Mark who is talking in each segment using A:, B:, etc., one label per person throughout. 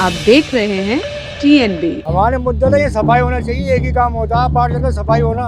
A: आप देख रहे हैं TNB।
B: हमारे मुद्दे तो ये सफाई होना चाहिए, एक ही काम होता है 5 जगह सफाई होना।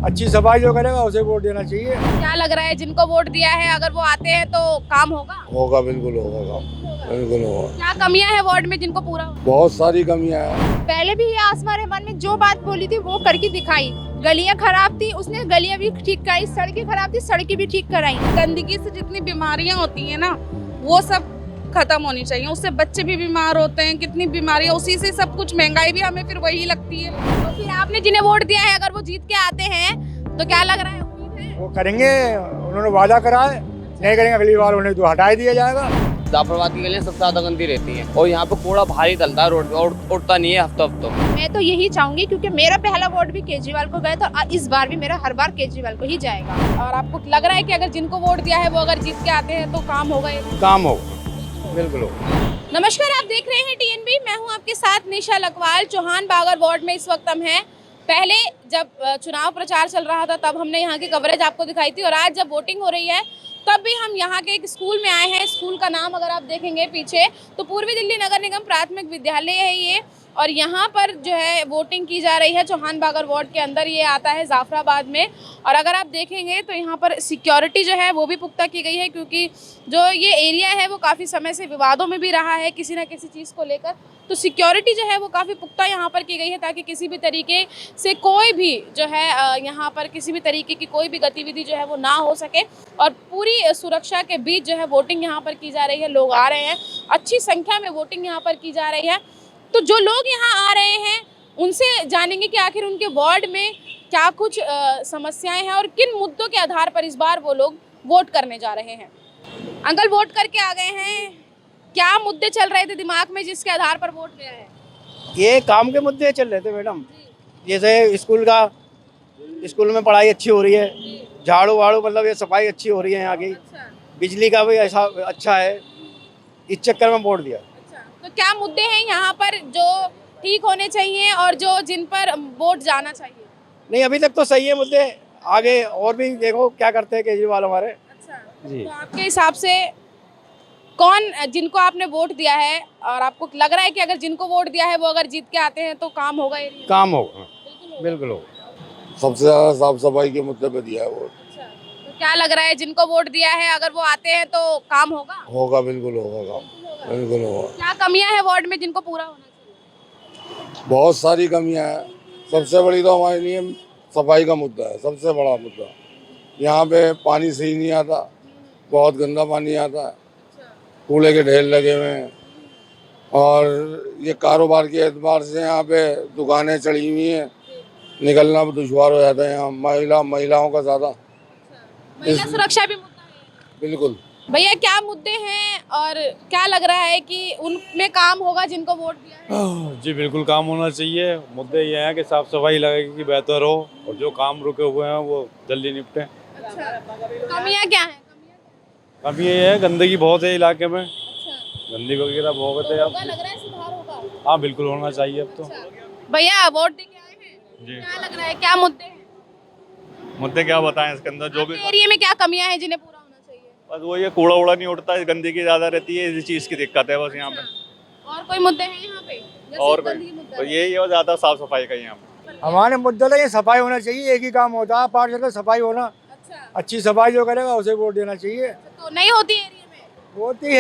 B: अच्छी सफाई जो करेगा उसे वोट देना चाहिए।
C: क्या लग रहा है जिनको वोट दिया है अगर वो आते हैं तो काम होगा?
D: होगा, बिल्कुल होगा काम, बिल्कुल होगा।
C: क्या कमियां हैं वार्ड में जिनको पूरा होगा?
D: बहुत सारी कमियां हैं।
E: पहले भी ये आसमा रहमान ने जो बात बोली थी वो करके दिखाई। गलियां खराब थी, उसने गलियां भी ठीक कराई, सड़कें खराब थी, सड़कें भी ठीक कराई।
F: गंदगी से जितनी बीमारियां होती हैं ना वो सब खत्म होनी चाहिए। उससे बच्चे भी बीमार होते हैं, कितनी बीमारियां, उसी से सब कुछ, महंगाई भी हमें फिर वही लगती है।
C: तो फिर आपने जिन्हें वोट दिया है अगर वो जीत के आते हैं तो क्या लग रहा है, उम्मीद है?
B: वो करेंगे, उन्होंने वादा करा है, नहीं करेंगे अगली बार उन्हें तो हटा ही दिया जाएगा।
G: जाफराबाद की गलियां सबसे ज्यादा गंदी रहती हैं और यहाँ पे कूड़ा भारी डलता है रोड पे और उठता नहीं है हफ्तों।
E: मैं तो यही चाहूंगी क्योंकि मेरा पहला वोट भी केजरीवाल को गया था और इस बार भी मेरा हर बार केजरीवाल को ही जाएगा।
C: और आपको लग रहा है कि अगर जिनको वोट दिया है वो अगर जीत के आते हैं तो काम होगा?
D: काम होगा, बिल्कुल होगा।
C: नमस्कार, आप देख रहे हैं TNB। मैं हूं आपके साथ निशा लकवाल। चौहान बागर वार्ड में इस वक्त हम हैं। पहले जब चुनाव प्रचार चल रहा था तब हमने यहाँ की कवरेज आपको दिखाई थी और आज जब वोटिंग हो रही है तब भी हम यहाँ के एक स्कूल में आए हैं। स्कूल का नाम अगर आप देखेंगे पीछे तो पूर्वी दिल्ली नगर निगम प्राथमिक विद्यालय है ये, और यहाँ पर जो है वोटिंग की जा रही है। चौहान बागर वार्ड के अंदर ये आता है जाफराबाद में। और अगर आप देखेंगे तो यहाँ पर सिक्योरिटी जो है वो भी पुख्ता की गई है क्योंकि जो ये एरिया है वो काफ़ी समय से विवादों में भी रहा है किसी न किसी चीज़ को लेकर। तो सिक्योरिटी जो है वो काफ़ी पुख्ता यहाँ पर की गई है ताकि किसी भी तरीके से कोई भी जो है यहाँ पर किसी भी तरीके की कोई भी गतिविधि जो है वो ना हो सके। और पूरी सुरक्षा के बीच जो है वोटिंग यहाँ पर की जा रही है। लोग आ रहे हैं, अच्छी संख्या में वोटिंग यहाँ पर की जा रही है। तो जो लोग यहाँ आ रहे हैं उनसे जानेंगे कि आखिर उनके वार्ड में क्या कुछ समस्याएं हैं और किन मुद्दों के आधार पर इस बार वो लोग वोट करने जा रहे हैं। अंकल वोट करके आ गए हैं, क्या मुद्दे चल रहे थे दिमाग में जिसके आधार पर वोट गया है?
B: ये काम के मुद्दे चल रहे थे मैडम, जैसे स्कूल में पढ़ाई अच्छी हो रही है, झाड़ू वाड़ू मतलब ये सफाई अच्छी हो रही है यहाँ की, बिजली का भी ऐसा अच्छा है, इस चक्कर में वोट दिया।
C: तो क्या मुद्दे हैं यहाँ पर जो ठीक होने चाहिए और जो जिन पर वोट जाना चाहिए?
B: नहीं अभी तक तो सही है मुद्दे, आगे और भी देखो क्या करते हैं केजरीवाल हमारे। जी।
C: तो आपके हिसाब से कौन, जिनको आपने वोट दिया है और आपको लग रहा है कि अगर जिनको वोट दिया है वो अगर जीत के आते हैं तो काम होगा? एरिया
D: काम होगा, बिल्कुल होगा। सबसे ज्यादा साफ सफाई के मुद्दे पे दिया है वोट।
C: तो क्या लग रहा है जिनको वोट दिया है अगर वो आते हैं तो काम होगा?
D: होगा, बिल्कुल होगा काम, बिल्कुल होगा।
C: क्या कमियां हैं वार्ड में जिनको पूरा होना चाहिए?
D: बहुत सारी कमियां हैं। सबसे बड़ी तो हमारे लिए सफाई का मुद्दा है, सबसे बड़ा मुद्दा। यहाँ पे पानी सही नहीं आता, बहुत गंदा पानी आता है, कूड़े के ढेर लगे हुए हैं और ये कारोबार के एतबार से यहाँ पे दुकानें चढ़ी हुई हैं, निकलना भी दुश्वार हो जाता है यहाँ। महिलाओं का ज़्यादा
C: महिला सुरक्षा भी मुद्दा है।
D: बिल्कुल।
C: भैया क्या मुद्दे हैं और क्या लग रहा है कि उनमें काम होगा जिनको वोट दिया है?
H: जी बिल्कुल काम होना चाहिए। मुद्दे ये हैं कि साफ सफाई लगेगी कि बेहतर हो और जो काम रुके हुए हैं वो जल्दी निपटे।
C: कमियां क्या हैं?
H: कभी ये है गंदगी बहुत है इलाके में, गंदगी वगैरह बहुत है। अब
C: लग रहा है सुधार होगा?
H: हाँ बिल्कुल होना चाहिए अब तो।
C: भैया वोट दे के आए हैं,
H: जी
C: क्या लग रहा है, क्या मुद्दे हैं?
H: मुद्दे क्या बताएं इसके अंदर, जो भी
C: एरिया में क्या कमियां हैं जिन्हें पूरा होना चाहिए?
H: बस वो ये कूड़ा उड़ा नहीं उठता है, गंदगी ज्यादा रहती है, इसी चीज की दिक्कत है बस यहाँ पे।
C: और कोई मुद्दे हैं यहाँ पे? जैसे
H: और
C: गंदगी मुद्दा
H: तो
C: है।
H: यही है ज्यादा साफ सफाई का यहाँ पे।
B: हमारे मुद्दे तो ये सफाई होना चाहिए, एक ही काम होता है 5 जगह सफाई होना।
C: अच्छा,
B: अच्छी सफाई जो करेगा उसे वोट देना चाहिए।
C: तो नहीं होती एरिया में?
B: होती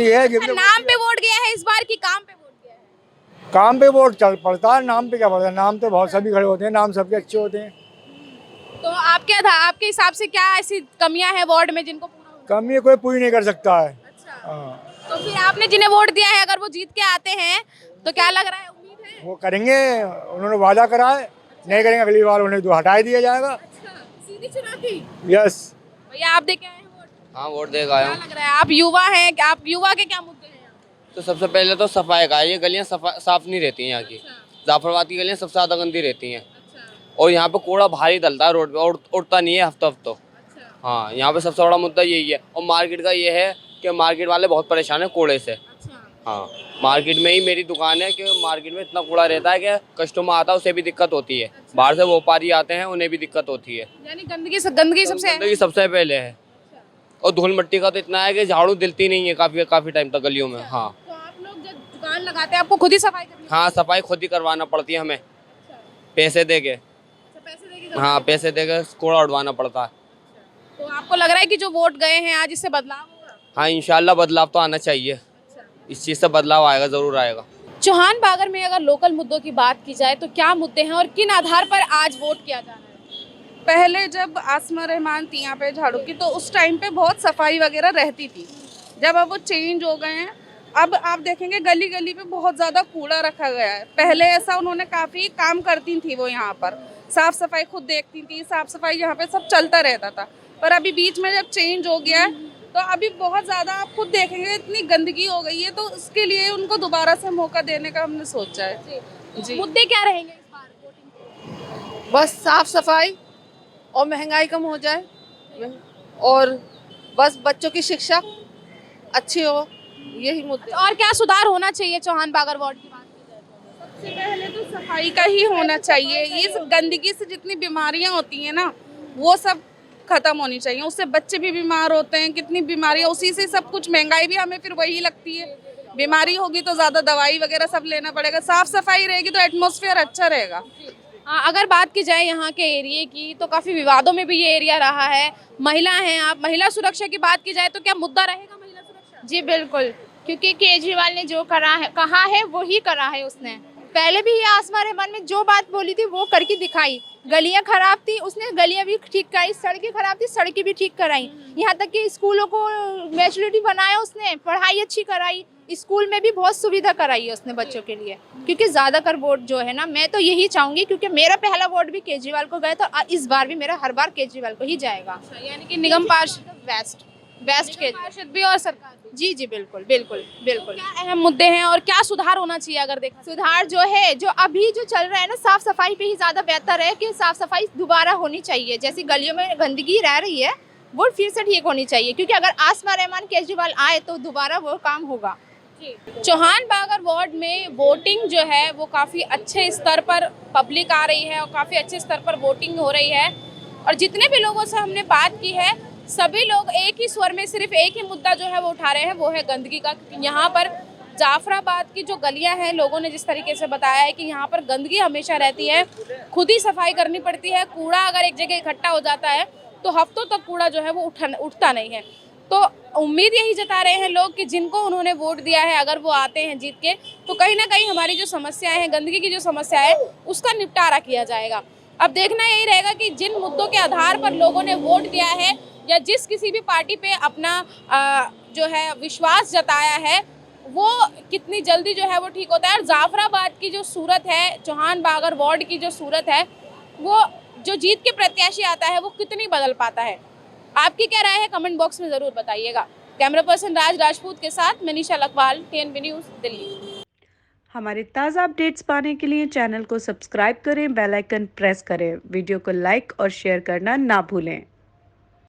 B: है
C: अच्छा, नाम पे वोट गया है इस बार की काम पे वोट गया है?
B: काम पे वोट चल पड़ता है, नाम पे क्या पड़ता है? नाम तो बहुत सभी खड़े होते हैं, नाम सबके अच्छे होते हैं।
C: तो आपके हिसाब से क्या ऐसी कमियां हैं वार्ड में जिनको पूरा होना?
B: कमी कोई पूरी नहीं कर सकता है।
C: अच्छा,
B: हाँ।
C: तो फिर आपने जिन्हें वोट दिया है अगर वो जीत के आते हैं तो क्या लग रहा है, उम्मीद है?
B: वो करेंगे, उन्होंने वादा करा है, नहीं करेंगे अगली बार उन्हें तो हटा ही दिया जाएगा।
C: अच्छा, सीधी चुनौती।
B: यस।
C: भैया आप दे के आए हैं वोट?
G: हाँ वोट देगा आया
C: क्या
G: हूँ।
C: लग रहा है, आप युवा हैं, आप युवा के क्या मुद्दे हैं यहाँ?
G: तो सबसे पहले तो सफाई का, ये गलियाँ साफ नहीं रहती हैं यहाँ की। जाफराबाद की गलियाँ सबसे ज्यादा गंदी रहती हैं और यहाँ पे कूड़ा भारी डलता है रोड पे और उठता नहीं है हफ्तों। हाँ यहाँ पे सबसे बड़ा मुद्दा यही है। और मार्केट का ये है कि मार्केट वाले बहुत परेशान है कूड़े से। हाँ मार्केट में ही मेरी दुकान है कि मार्केट में इतना कूड़ा रहता है कि कस्टमर आता है उसे भी दिक्कत होती है। बाहर से व्यापारी आते हैं उन्हें भी दिक्कत होती है।
C: यानी गंदगी सबसे
G: पहले है। और धूल मिट्टी का तो इतना है कि झाड़ू दिलती नहीं है काफी टाइम तक गलियों में। हाँ
C: तो आप लोग दुकान लगाते हैं आपको खुद ही सफाई करनी
G: हाँ, सफाई खुद ही करवाना पड़ती है हमें, पैसे दे के।
C: पैसे देके
G: हाँ, पैसे दे के कूड़ा उठवाना पड़ता है।
C: तो आपको लग रहा है कि जो वोट गए हैं आज इससे बदलाव होगा?
G: हाँ, इंशाल्लाह बदलाव तो आना चाहिए, इस चीज़ से बदलाव आएगा, ज़रूर आएगा।
C: चौहान बागर में अगर लोकल मुद्दों की बात की जाए तो क्या मुद्दे हैं और किन आधार पर आज वोट किया जा रहा है?
F: पहले जब आसमा रहमान थी यहाँ पे झाड़ू की, तो उस टाइम पे बहुत सफाई वगैरह रहती थी। जब अब वो चेंज हो गए हैं, अब आप देखेंगे गली गली पे बहुत ज़्यादा कूड़ा रखा गया है। पहले ऐसा उन्होंने काफ़ी काम करती थी, वो यहाँ पर साफ़ सफाई खुद देखती थी, साफ़ सफाई यहाँ पे सब चलता रहता था। पर अभी बीच में जब चेंज हो गया है तो अभी बहुत ज़्यादा आप खुद देखेंगे इतनी गंदगी हो गई है, तो उसके लिए उनको दोबारा से मौका देने का हमने सोचा है। जी,
C: मुद्दे क्या रहेंगे इस बार वोटिंग?
A: बस साफ सफाई और महंगाई कम हो जाए, और बस बच्चों की शिक्षा अच्छी हो, यही मुद्दे।
C: और क्या सुधार होना चाहिए चौहान बागर वार्ड की बात की जाए तो?
F: सबसे पहले तो सफाई का ही होना चाहिए। ये गंदगी से जितनी बीमारियां होती हैं ना, वो सब खत्म होनी चाहिए। उससे बच्चे भी बीमार होते हैं, कितनी बीमारियां, उसी से सब कुछ, महंगाई भी हमें फिर वही लगती है। बीमारी होगी तो ज़्यादा दवाई वगैरह सब लेना पड़ेगा। साफ सफाई रहेगी तो एटमॉस्फेयर अच्छा रहेगा।
C: अगर बात की जाए यहाँ के एरिया की तो काफ़ी विवादों में भी ये एरिया रहा है। महिला हैं आप, महिला सुरक्षा की बात की जाए तो क्या मुद्दा रहेगा महिला सुरक्षा?
E: जी बिल्कुल, क्योंकि केजरीवाल ने जो कहा है वो ही करा है उसने। पहले भी ये आसमा रहमान में जो बात बोली थी वो करके दिखाई। गलियां खराब थी, उसने गलियां भी ठीक कराई, सड़कें खराब थी, सड़कें भी ठीक कराई। यहाँ तक कि स्कूलों को मैच्योरिटी बनाया उसने, पढ़ाई अच्छी कराई, स्कूल में भी बहुत सुविधा कराई है उसने बच्चों के लिए। क्योंकि ज़्यादातर वोट जो है ना, मैं तो यही चाहूँगी, क्योंकि मेरा पहला वोट भी केजरीवाल को गया था, इस बार भी मेरा हर बार केजरीवाल को ही जाएगा।
C: यानी कि निगम पार्षद
E: बेस्ट के
C: पार्षद भी और सरकार भी।
E: जी जी बिल्कुल बिल्कुल बिल्कुल।
C: क्या अहम मुद्दे हैं और क्या सुधार होना चाहिए अगर देखा?
E: सुधार जो है, जो अभी जो चल रहा है ना, साफ सफाई पे ही ज़्यादा बेहतर है कि साफ सफाई दोबारा होनी चाहिए। जैसी गलियों में गंदगी रह रही है वो फिर से ठीक होनी चाहिए, क्योंकि अगर आसमा रहमान केजरीवाल आए तो दोबारा वो काम होगा।
C: चौहान बागर वार्ड में वोटिंग जो है वो काफ़ी अच्छे स्तर पर पब्लिक आ रही है और काफ़ी अच्छे स्तर पर वोटिंग हो रही है। और जितने भी लोगों से हमने बात की है, सभी लोग एक ही स्वर में सिर्फ एक ही मुद्दा जो है वो उठा रहे हैं, वो है गंदगी का। यहाँ पर जाफराबाद की जो गलियां हैं, लोगों ने जिस तरीके से बताया है कि यहाँ पर गंदगी हमेशा रहती है, खुद ही सफाई करनी पड़ती है। कूड़ा अगर एक जगह इकट्ठा हो जाता है तो हफ्तों तक कूड़ा जो है वो उठता नहीं है। तो उम्मीद यही जता रहे हैं लोग कि जिनको उन्होंने वोट दिया है, अगर वो आते हैं जीत के, तो कहीं ना कहीं हमारी जो समस्याएं हैं, गंदगी की जो समस्या है, उसका निपटारा किया जाएगा। अब देखना यही रहेगा कि जिन मुद्दों के आधार पर लोगों ने वोट दिया है या जिस किसी भी पार्टी पे अपना जो है विश्वास जताया है, वो कितनी जल्दी जो है वो ठीक होता है। और जाफराबाद की जो सूरत है, चौहान बागर वार्ड की जो सूरत है, वो जो जीत के प्रत्याशी आता है वो कितनी बदल पाता है। आपकी क्या राय है, कमेंट बॉक्स में ज़रूर बताइएगा। कैमरा पर्सन राज राजपूत के साथ मैं निशा लखवाल, TNB न्यूज़, दिल्ली।
A: हमारे ताज़ा अपडेट्स पाने के लिए चैनल को सब्सक्राइब करें, बेल आइकन प्रेस करें, वीडियो को लाइक और शेयर करना ना भूलें।